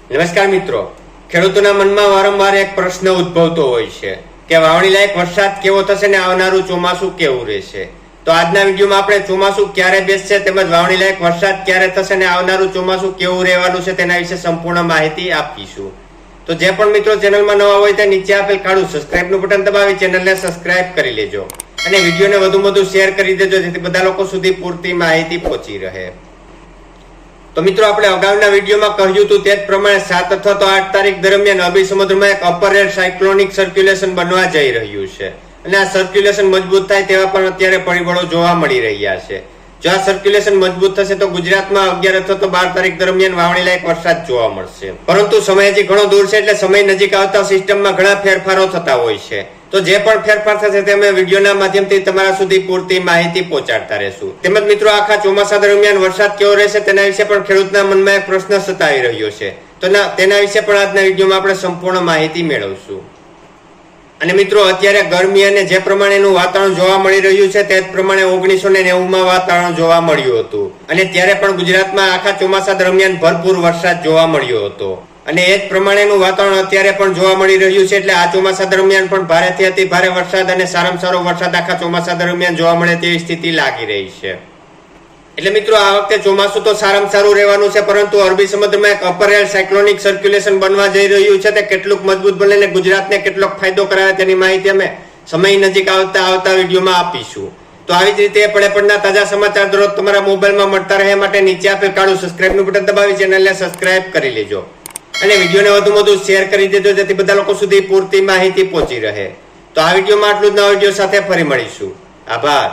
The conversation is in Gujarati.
નમસ્કાર મિત્રો, ખેડૂતોના મનમાં વારંવાર એક પ્રશ્ન ઉદ્ભવતો હોય છે કે વાવણી લાયક વરસાદ કેવો થશે ને આવનારું ચોમાસું કેવું રહેશે। તો આજના વિડીયોમાં આપણે ચોમાસું ક્યારે બેસશે તેમજ વાવણી લાયક વરસાદ ક્યારે થશે ને આવનારું ચોમાસું કેવું રહેવાનું છે તેના વિશે સંપૂર્ણ માહિતી આપીશું। તો જે પણ મિત્રો ચેનલમાં નવા હોય તે નીચે આપેલ કાળું સબસ્ક્રાઇબ નું બટન દબાવી ચેનલને સબસ્ક્રાઇબ કરી લેજો અને વિડીયોને વધુ શેર કરી દેજો જેથી બધા લોકો સુધી પૂરતી માહિતી પહોંચી રહે। તો મિત્રો, આપણે અગાઉના વિડીયોમાં કહ્યું હતું તે જ પ્રમાણે 7 અથવા તો 8 તારીખ દરમિયાન અરબી સમુદ્રમાં એક અપર એર સાયક્લોનિક સર્ક્યુલેશન બનવા જઈ રહ્યું છે અને આ સર્ક્યુલેશન મજબૂત થાય તેવા પણ અત્યારે પરિબળો જોવા મળી રહ્યા છે। જો આ સર્ક્યુલેશન મજબૂત થશે તો ગુજરાતમાં 11 અથવા તો 12 તારીખ દરમિયાન વાવણી લાયક વરસાદ જોવા મળશે, પરંતુ સમય હજી ઘણો દૂર છે એટલે સમય નજીક આવતા સિસ્ટમમાં ઘણા ફેરફારો થતા હોય છે। તો જે પણ ફેરફાર થશે તે અમે વિડીયોના માધ્યમથી તમારા સુધી પૂરતી માહિતી પહોંચાડતા રહેશું। તેમજ મિત્રો, આખા ચોમાસા દરમિયાન વરસાદ કેવો રહેશે તેના વિશે પણ ખેડૂતના મનમાં એક પ્રશ્ન સતાવી રહ્યો છે, તો તેના વિશે પણ આજના વિડીયોમાં આપણે સંપૂર્ણ માહિતી મેળવશું। અને મિત્રો, અત્યારે ગરમી અને જે પ્રમાણેનું વાતાવરણ જોવા મળી રહ્યું છે તે જ પ્રમાણે 1990માં વાતાવરણ જોવા મળ્યું હતું અને ત્યારે પણ ગુજરાતમાં આખા ચોમાસા દરમિયાન ભરપૂર વરસાદ જોવા મળ્યો હતો અને એ જ પ્રમાણેનું વાતાવરણ અત્યારે પણ જોવા મળી રહ્યું છે। એટલે આ ચોમાસા દરમિયાન પણ ભારેથી અતિ ભારે વરસાદ અને સારામાં સારો વરસાદ આખા ચોમાસા દરમિયાન જોવા મળે તેવી સ્થિતિ લાગી રહી છે। એટલે મિત્રો, આ વખતે ચોમાસું તો સારામાં સારું રહેવાનું છે, પરંતુ અરબી સમુદ્રમાં એક અપર એર સાયક્લોનિક સર્ક્યુલેશન બનવા જઈ રહ્યું છે તે કેટલું મજબૂત બને અને ગુજરાતને કેટલો ફાયદો કરાવે તેની માહિતી અમે સમય નજીક આવતા વિડીયોમાં આપીશું। તો આવી જ રીતે પડના તાજા સમાચાર દરરોજ તમારા મોબાઈલમાં મળતા રહે માટે નીચે આપેલ કાળું સબસ્ક્રાઇબ નું બટન દબાવી ચેનલને સબસ્ક્રાઇબ કરી લેજો અને વિડીયોને વધુ શેર કરી દેજો જેથી બધા લોકો સુધી પૂરતી માહિતી પહોંચી રહે। તો આ વિડીયોમાં આટલું જ, નવા વિડીયો સાથે ફરી મળીશું। આભાર।